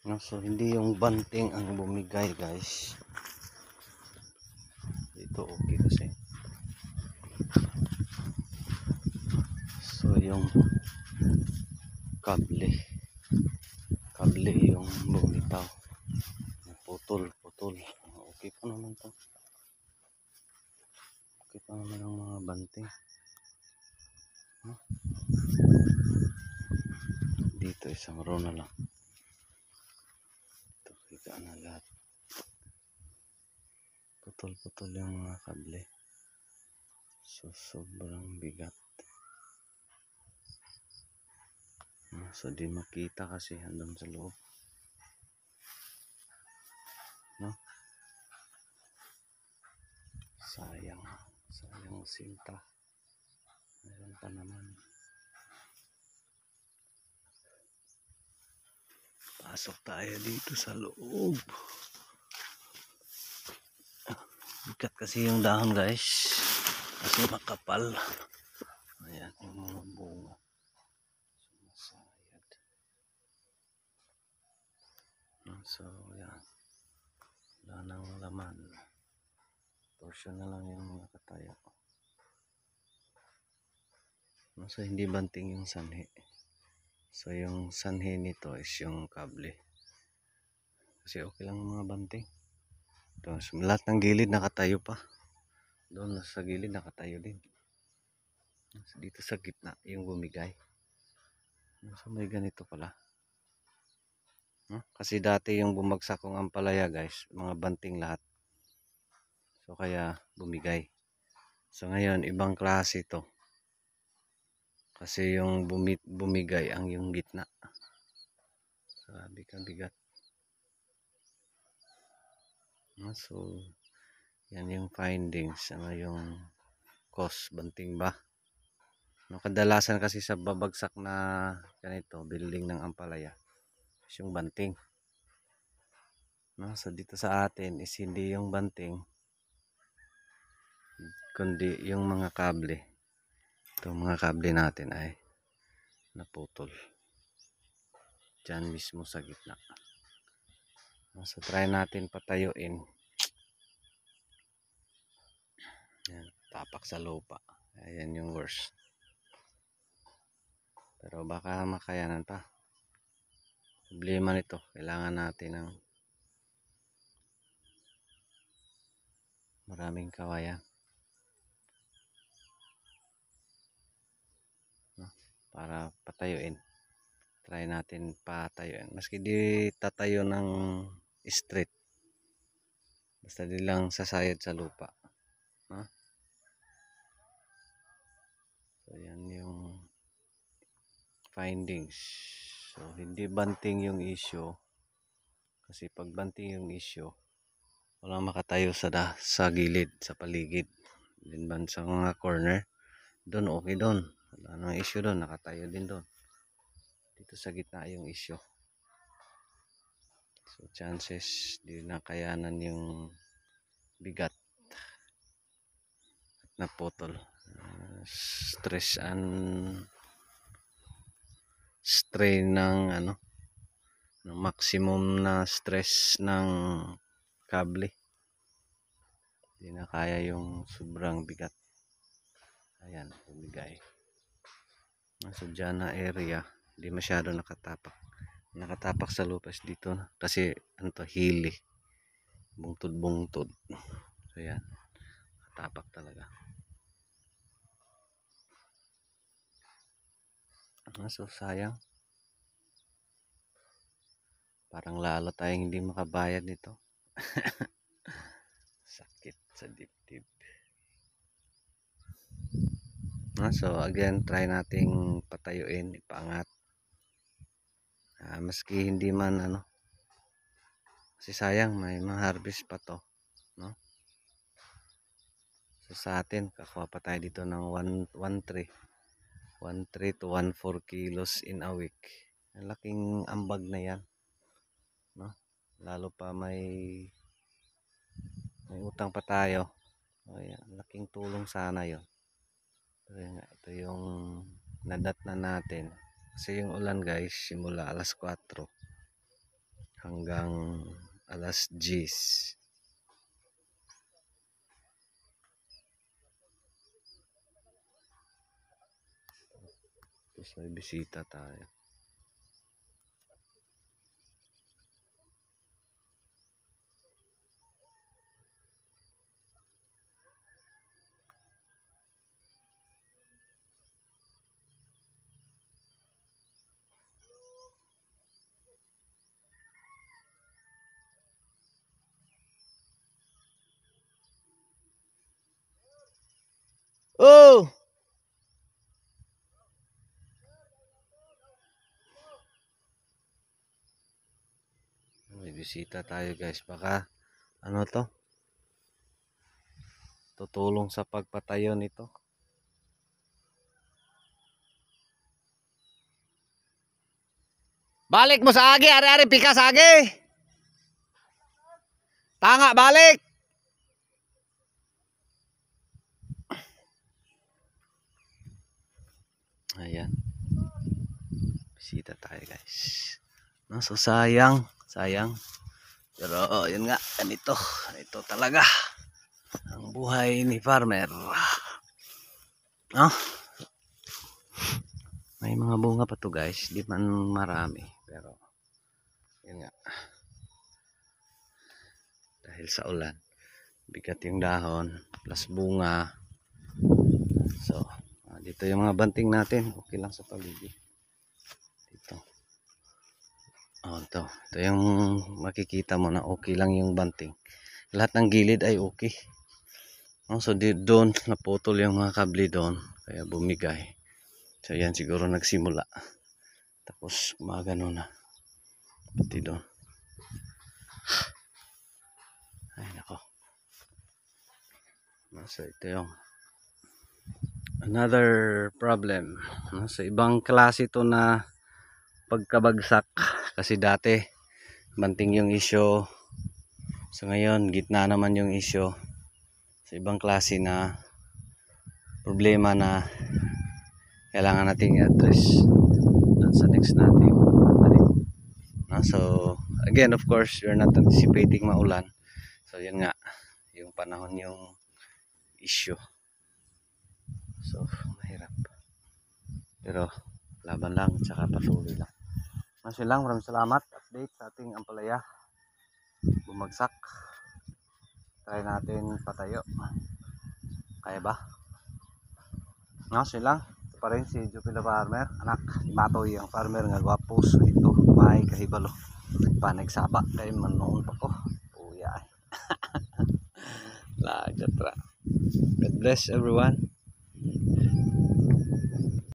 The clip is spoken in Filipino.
No, so hindi yung banting ang bumigay guys. Ito okay kasi. So yung kable yung bumitaw. Putol. Okay pa naman to. Okay pa naman ang mga banting. Huh? Dito isang row na lang. Ito kita na lahat. Putol yung mga kable. So sobrang bigat. So di makita kasi hanggang sa loob. No? Sayang sinta. Meron pa naman. Pasok tayo dito sa loob. Bigat kasi yung dahon guys. Kasi makapal. Ayan yung mga bunga. Sumasayad. So yan. Wala nang laman. Portion na lang yung mga katayo. So hindi banting yung sanhi. So yung sanhi nito is yung kable. Kasi okay lang yung mga banting. Ito, so lahat ng gilid nakatayo pa. Doon sa gilid nakatayo din. So dito sa gitna yung bumigay. So may ganito pala. Kasi dati yung bumagsak kong ampalaya guys, mga banting lahat. So kaya bumigay. So ngayon ibang klase ito. Kasi yung bumigay ang yung gitna. Grabe kang bigat. So yan yung findings. Ano yung cause, banting ba? Kadalasan kasi sa babagsak na ganito, building ng ampalaya, is yung banting. So dito sa atin is hindi yung banting, kundi yung mga kable. Itong mga kable natin ay naputol. Diyan mismo sa gitna. So try natin patayuin. Yan, tapak sa lupa. Ayan yung worst. Pero baka makayanan pa. Problema nito, kailangan natin ng maraming kawayan. Para patayuin. Try natin patayuin. Maski di tatayo ng straight. Basta di lang sasayad sa lupa. So yan yung findings. So hindi banting yung issue. Kasi pag banting yung issue, walang makatayo sa gilid, sa paligid. Din ban sa mga corner, doon okay doon. Wala nang issue doon, nakatayo din doon. Dito sa gitna yung issue. So chances di nakayanan yung bigat at naputol. Stress and strain ng maximum na stress ng kable. Hindi na kaya yung sobrang bigat. Ayan, bumigay. So dyan na area, hindi masyado nakatapak sa lupa dito kasi hili, bungtod. So yan, nakatapak talaga. So sayang, parang lalo tayong hindi makabayad nito. Sakit sa dibdib. So again, try nating patayuin, ipaangat. Maski hindi man kasi sayang may ma-harvest pa to, no? So sa atin kakuha pa tayo dito ng 1 3 to 1 4 kilos in a week. Ang laking ambag na yan, no? Lalo pa may utang pa tayo. Ayan, laking tulong sana yon. Ito yung nadat na natin kasi yung ulan guys simula alas 4 hanggang alas 10. Tapos may bisita tayo. Oh! May bisita tayo guys. Baka ano to? Tutulong sa pagpatayo nito. Balik mo sa agi, ari-ari pika sa agi. Tanga, balik. Ayan. Bisita tayo guys. No, so sayang. Pero yun nga, ganito. Ito talaga ang buhay ni farmer. No? May mga bunga pa to guys. Di man marami. Pero yun nga. Dahil sa ulan. Bigat yung dahon. Plus bunga. So, dito yung mga banting natin. Okay lang sa paligid. Dito. Ito yung makikita mo na okay lang yung banting. Lahat ng gilid ay okay. So doon naputol yung mga kable doon. Kaya bumigay. So yan siguro nagsimula. Tapos gumagano na. Pati doon. Ay nako. So ito yung another problem. Sa ibang klase to na pagkabagsak. Kasi dati banting yung issue. So ngayon gitna naman yung issue. Sa ibang klase na problema na kailangan nating i-address doon sa next natin. So again, of course, you're not anticipating maulan. So yun nga, yung panahon yung issue. So mahirap. Pero laban lang, tsaka patuloy lang. Masya lang, maraming salamat. Update sa ating ampalaya. Bumagsak. Try natin patayo. Kaya ba? Masya lang. Ito pa rin si Jupila Farmer. Anak, Matoy ang farmer nga gwapos. Ito, may kahibalo. Panagsaba. Kaya manoon pa ko. Puya. Lagat ra. God bless everyone.